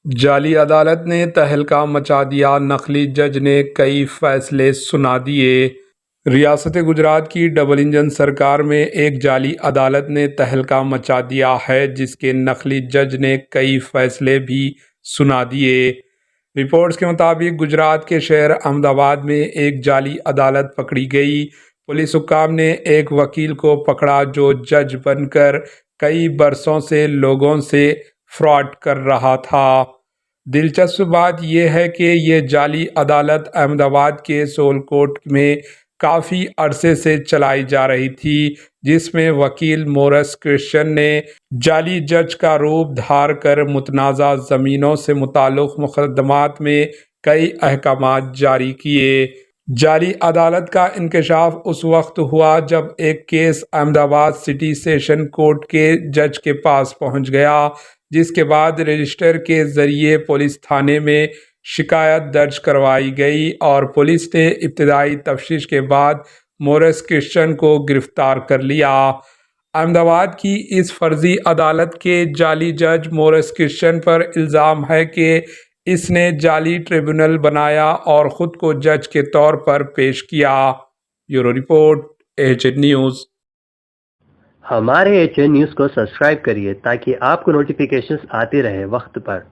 जाली अदालत ने तहलका मचा दिया, नकली जज ने कई फैसले सुना दिए। रियासत गुजरात की डबल इंजन सरकार में एक जाली अदालत ने तहलका मचा दिया है, जिसके नकली जज ने कई फैसले भी सुना दिए। रिपोर्ट्स के मुताबिक गुजरात के शहर अहमदाबाद में एक जाली अदालत पकड़ी गई। पुलिस हुक्काम ने एक वकील को पकड़ा जो जज बनकर कई बरसों से लोगों से फ्रॉड कर रहा था। दिलचस्प बात यह है कि ये जाली अदालत अहमदाबाद के सोलकोट में काफ़ी अरसे से चलाई जा रही थी, जिसमें वकील मोरस क्रिश्चियन ने जाली जज का रूप धार कर मुतनाज़ा ज़मीनों से मुताल्लिक़ मुक़दमात में कई अहकामात जारी किए। जाली अदालत का इंकशाफ उस वक्त हुआ जब एक case Ahmedabad city session court के जज के पास पहुंच गया, जिसके बाद रजिस्टर के ज़रिए पुलिस थाने में शिकायत दर्ज करवाई गई और पुलिस ने इब्तदाई तफ्तीश के बाद मोरस क्रिश्चियन को गिरफ्तार कर लिया। अहमदाबाद की इस फर्जी अदालत के जाली जज मोरस क्रिश्चियन पर इल्ज़ाम है कि इसने जाली ट्रिब्यूनल बनाया और ख़ुद को जज के तौर पर पेश किया। Bureau report, AHN news. हमारे एएचएन न्यूज़ को सब्सक्राइब करिए ताकि आपको नोटिफिकेशंस आते रहे वक्त पर।